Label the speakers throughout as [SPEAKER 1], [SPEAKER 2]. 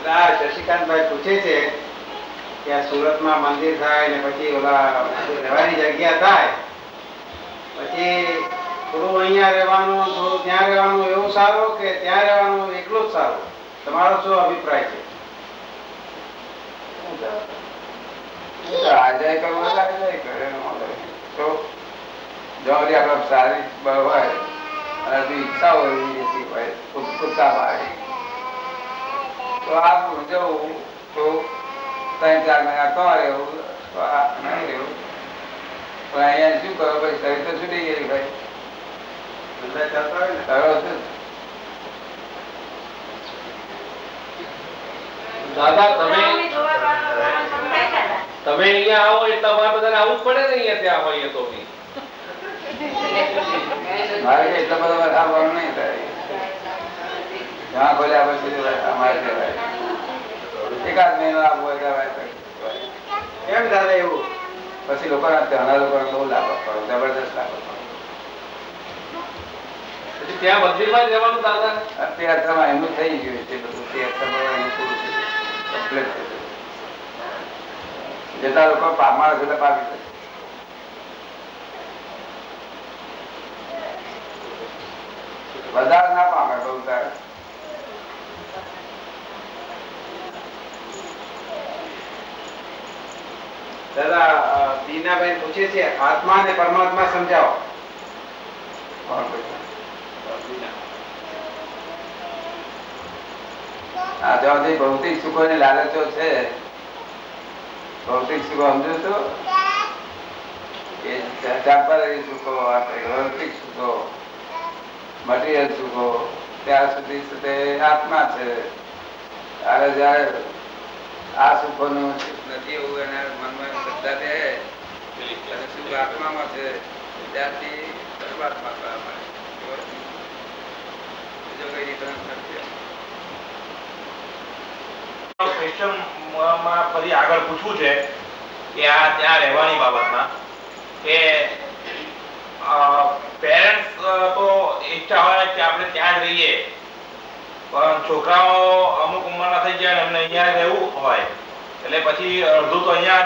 [SPEAKER 1] શશિકાંતભાઈ પૂછે છે કે આ સુરતમાં મંદિર થાય ને પછી ઓલા રહેવાની જગ્યા થાય પછી થોડું અહીંયા રહેવાનું થોડું ત્યાં રહેવાનું એવું સારું કે ત્યાં રહેવાનું એટલું જ સારું? તમારો શું અભિપ્રાય છે?
[SPEAKER 2] આપડે સારી હોય અને ઈચ્છા હોય ઉત્સુકતા હોય તો આમ જવું તો 3-4 મહિના તો રહેવું નહીં રહેવું. પણ અહીંયા શું કરો ભાઈ, શરીર તો છૂટી ગયેલી ભાઈ.
[SPEAKER 3] દાદા તમે અહીંયા આવો એટલે અમારે બધાને આવવું જ પડે ને. અહીંયા ત્યાં હોઈએ તો બી
[SPEAKER 2] મારે એટલા બધા વરસાદ નહીં થાય. જ્યાં ખોલ્યા પછી અમારે એકાદ મહિનો આપવો
[SPEAKER 1] કેમ દાદા એવું?
[SPEAKER 2] પછી લોકો ત્યાંના લોકો બહુ લાભ આપવાનો, જબરદસ્ત લાભ આપવાનો.
[SPEAKER 3] પછી ત્યાં મંદિરમાં જ રહેવાનું દાદા?
[SPEAKER 2] અત્યારે એમનું થઈ ગયું છે બધું. કમ્પ્લીટ થઈ ગયું. જેટલા લોકો માણસ એટલે પામી જાય. વધારે ના પામે બહુ તારે.
[SPEAKER 1] દાદા દીનાભાઈ પૂછે છે આત્મા અને પરમાત્મા સમજાવો.
[SPEAKER 2] આ જ્યાંથી ભૌતિક સુખો ની લાલચો છે, ભૌતિક સુખો સમજો છો એ ટેમ્પરરી સુખો, ભૌતિક સુખો, મટીરિયલ સુખો, ત્યાં સુધી આત્મા છે. ત્યારે જયારે આ સુખો નું નથી એવું એના મનમાં શ્રદ્ધા છે અને સુખ આત્મામાં છે ત્યારથી પરમાત્મા કરવા મળે. બીજો કઈ ડિફરન્સ નથી.
[SPEAKER 4] ફરી આગળ પૂછવું છે કે આ ત્યાં રહેવાની બાબતમાં કે પેરેન્ટ્સ તો ઈચ્છા હોય કે આપણે ત્યાં જ રહીએ, પણ છોકરાઓ અમુક ઉંમરના થઈ ગયા એમને અહીંયા રહેવું હોય એટલે પછી અડધું તો અહીંયા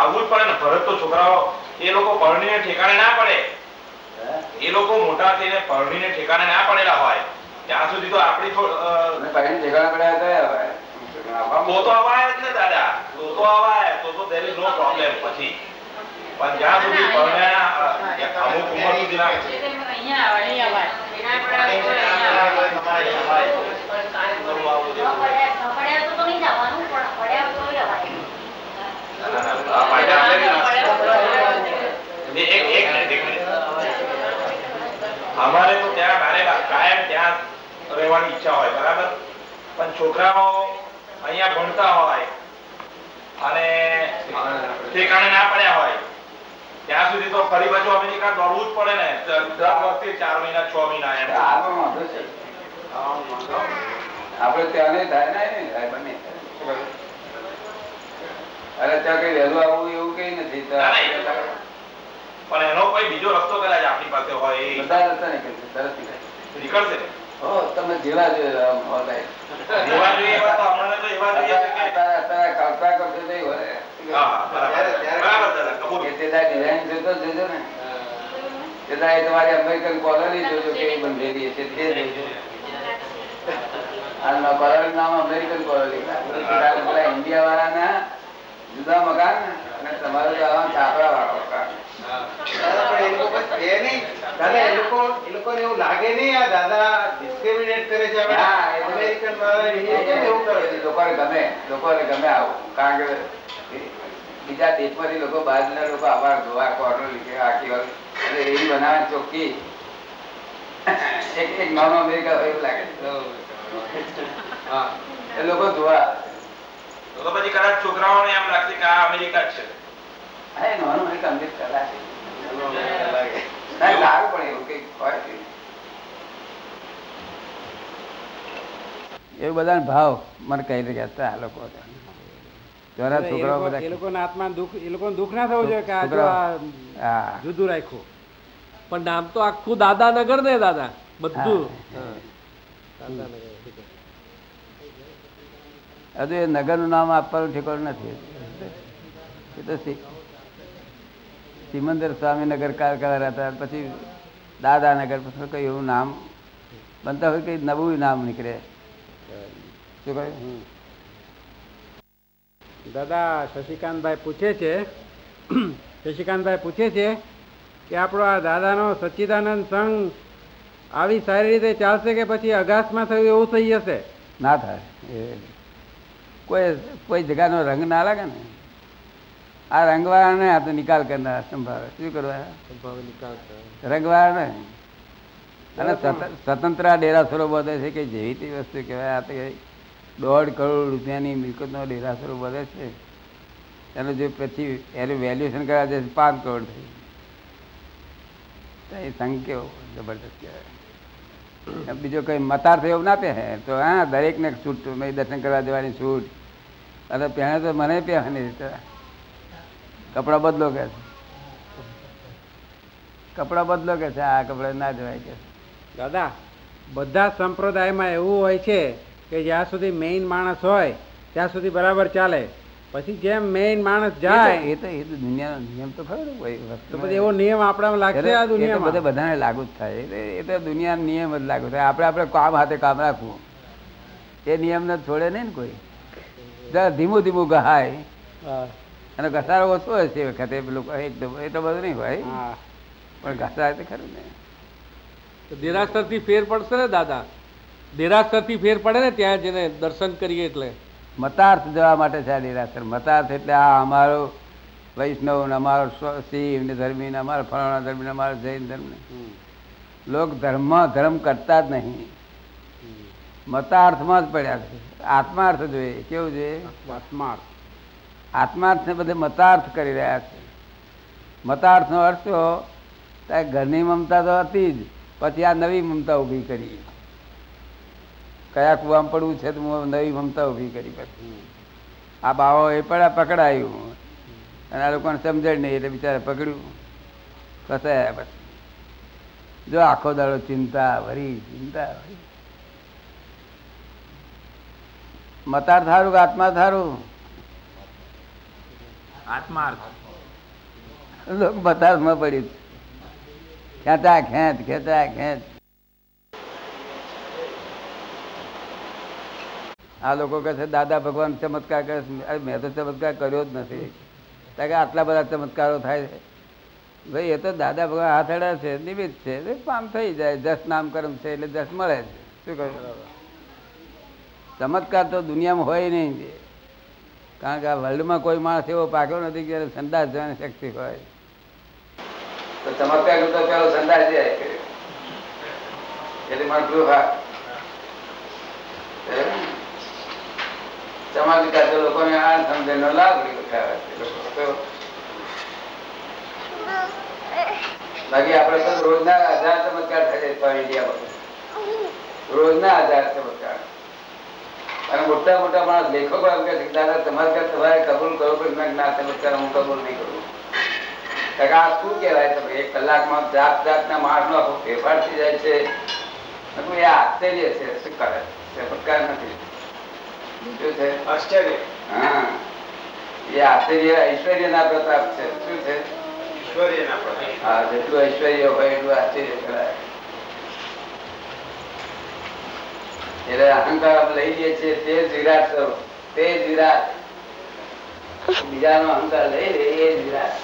[SPEAKER 4] આવવું જ પડે ને. ભરત તો છોકરાઓ એ લોકો પરણીને ઠેકાણે ના પડે, એ લોકો મોટા થઈને પરણીને ઠેકાણે ના પડેલા હોય ત્યાં સુધી તો આપણી
[SPEAKER 2] ઠેકાણે પડ્યા હતા.
[SPEAKER 4] તો અવાય જ ને દાદા, તો અવાય તો there is no problem. પછી પણ જ્યાં સુધી પરણ્યા અમુક ઉંમર સુધી ના અમારે તો ત્યાં કાયમ ત્યાં રહેવાની ઈચ્છા હોય બરાબર, પણ છોકરાઓ અહીંયા ભણતા હોય અને ઠેકાણે ના પડ્યા હોય ત્યાં સુધી તો ફરી પાછું અમેરિકા દોડવું જ પડે ને. દર વખતે 4 મહિના 6 મહિના
[SPEAKER 2] આપડે ત્યાં નહીં થાય ને થાય બંને. અરે ત્યાં કઈ વહેલું આવવું એવું કઈ નથી,
[SPEAKER 4] પણ એનો કોઈ બીજો રસ્તો કદાચ આપણી પાસે હોય.
[SPEAKER 2] બધા રસ્તા નીકળશે, સરસ
[SPEAKER 4] નીકળશે.
[SPEAKER 2] તમે જેવા જોઈએ કલ્પના કરશો નહીં હોય. તમારી અમેરિકન કોલોની જોજો કેવી બંધેલી છે તે કોલોની નામ અમેરિકન કોલોની. પેલા ઇન્ડિયા વાળાના જુદા મકાન અને તમારું છાપરા વાળા મકાન.
[SPEAKER 1] એ લોકોને એવું લાગે નહીં આ દાદા ડિસ્ક્રિમિનેટ કરે છે અમેરિકન
[SPEAKER 2] લોકોને ગમે આવું. કારણ કે બીજા દેશમાંથી લોકો બહારના લોકો આવા જોવા કોર્નર લીધે આખી વાર એવી બનાવે ચોખ્ખી એક નાનો અમેરિકા હોય એવું લાગે એ લોકો જોવા.
[SPEAKER 4] તો પછી કદાચ છોકરાઓને એમ લાગશે કે આ અમેરિકા જ છે.
[SPEAKER 2] હા, એ નાનું અમેરિકા અમેરિકા લાગે સારું પણ એવું કઈ હોય એવું બધા ભાવ મને કહી રહ્યા હતા આ લોકો.
[SPEAKER 5] એ લોકોના આત્મા દુઃખ, એ લોકોને દુઃખ ના થવું જોઈએ કે જુદું રાખ્યું.
[SPEAKER 3] પણ નામ તો આખું દાદાનગર ને દાદા બધું.
[SPEAKER 2] હજુ એ નગરનું નામ આપવાનું ઠેકાણું નથી. એ તો સિમંદર સ્વામી નગર કયા હતા, પછી દાદાનગર, પછી કઈ એવું નામ બનતા હોય કઈ નવું નામ નીકળે. શું કહ્યું?
[SPEAKER 5] દાદા શશિકાંતભાઈ પૂછે છે કે આપણો આ દાદાનો સચ્ચિદાનંદ સંઘ આવી સારી રીતે ચાલશે કે પછી અગાસમાં થયું એવું થઈ જશે?
[SPEAKER 2] ના થાય. કોઈ જગાનો રંગ ના લાગે ને. આ રંગવાળાને આ તો નિકાલ કરનાર સંભાવે. શું કરવા? રંગવાળા ને. અને સ્વતંત્ર ડેરાસરો બધે છે કે જેવી તે વસ્તુ કહેવાય. આ તો 1.5 કરોડ રૂપિયાની મિલકતનો ડેરાસરો બધે છે. એનું જે પછી એનું વેલ્યુએશન કરવા જાય 5 કરોડ થઈ. એ સંઘ કેવો જબરદસ્ત કહેવાય. બીજો કઈ મતાર્થ એવું ના પહેરે તો હા દરેકને છૂટ, દર્શન કરવા જવાની છૂટ. અને પહેરે તો મને પહેરવાની કપડા બદલો કે છે, કપડા બદલો કે છે, આ કપડા ના જવાય કે.
[SPEAKER 5] દાદા બધા સંપ્રદાયમાં એવું હોય છે કે જ્યાં સુધી મેઇન માણસ હોય ત્યાં સુધી બરાબર ચાલે, પછી જેમ મેઇન માણસ જાય
[SPEAKER 2] એ તો દુનિયાનો નિયમ તો ખરો.
[SPEAKER 5] તો પછી એવો નિયમ આપણામાં લાગશે? આ દુનિયામાં
[SPEAKER 2] બધાને લાગુ જ થાય. એ તો દુનિયાનો નિયમ જ લાગુ થાય. આપણે કામ હાથે કામ રાખવું, એ નિયમ ને છોડે નહીં ને કોઈ. જરા ધીમું ધીમું ગહાય અને ઘસારો ઓછો હોય છે વખતે પેલું એકદમ એ તો બધું નહીં હોય, પણ ઘસાય તો ખરું ને.
[SPEAKER 3] દેરાસર થી ફેર પડશે ને દાદા? દેરાસર થી ફેર પડે ને ત્યાં જઈને દર્શન કરીએ એટલે.
[SPEAKER 2] મતાર્થ જવા માટે છે આ દેરાસર. મતાર્થ એટલે આ અમારો વૈષ્ણવ ને અમારો શિવ ને ધર્મી ને અમારો ફલાણા ધર્મી ને અમારો જૈન ધર્મ ને લોક ધર્મ કરતા જ નહીં, મતાર્થમાં જ પડ્યા છે. આત્માર્થ જોઈએ. કેવું જોઈએ?
[SPEAKER 5] આત્માર્થ.
[SPEAKER 2] આત્માર્થ ને બધે મતાર્થ કરી રહ્યા છે. મતાર્થ નો અર્થ ઘરની મમતા તો હતી જ, પછી આ નવી મમતા ઉભી કરી. કયા કુવામાં પડવું છે તો નવી મમતા ઉભી કરી. પછી આ બાવો એ પકડાયું અને આ લોકોને સમજણ નહીં એટલે બિચારા પકડ્યું, ફસાયા. પછી જો આખો દાડો ચિંતા ભરી. મતાર્થ સારું કે આત્મા સારું?
[SPEAKER 4] આત્માર્થ.
[SPEAKER 2] લોકો મતાર્થમાં પડ્યું, ખેંચા ખેંચ. આ લોકો કહે છે દાદા ભગવાન ચમત્કાર કરે છે. મેં તો ચમત્કાર કર્યો જ નથી. કારણ કે આટલા બધા ચમત્કારો થાય છે. ભાઈ એ તો દાદા ભગવાન હાથડા છે, નિમિત્ત છે, કામ થઈ જાય. જસ નામ કર્મ છે એટલે જસ મળે છે. શું કહ્યું? ચમત્કાર તો દુનિયામાં હોય નહીં, કારણ કે આ વર્લ્ડમાં કોઈ માણસ એવો પાક્યો નથી કે સંદાસ જવાની શક્તિ હોય. તો ચમત્કાર તો પેલો સંદાસ જાય એટલે મારું પ્રૂફ. હા ચમત્કાર તો લોકોને આ સમજણનો લાભ ઉઠાવે છે. બાકી આપડે તો રોજના 1000 ચમત્કાર થાય ઇન્ડિયામાં, રોજના 1000 ચમત્કાર. અને મોટા મોટા માણસ લેખકો એમ કે દાદા ચમત્કાર તમારે કબૂલ કરવો પડે. ના ચમત્કાર હું કબૂલ નહીં કરું. આ શું કહેવાય? તમે 1 કલાકમાં જાતના માણસ નો ફેરફાર થઈ જાય છે. એ આશ્ચર્ય છે. શું કરે? ચમત્કાર નથી. શું છે?
[SPEAKER 1] આશ્ચર્ય.
[SPEAKER 2] હા, એ આશ્ચર્ય ઐશ્વર્યના પ્રતાપ છે. શું છે?
[SPEAKER 1] ઐશ્વર્યના પ્રતાપ.
[SPEAKER 2] હા, જેટલું ઐશ્વર્ય હોય એટલું આશ્ચર્ય કરાય. એટલે અહંકાર લઈ લઈએ છીએ તે જ વિરાટ સ્વરૂપ, તે જ વિરાટ. બીજાનો અહંકાર લઈ લે એ જ વિરાટ.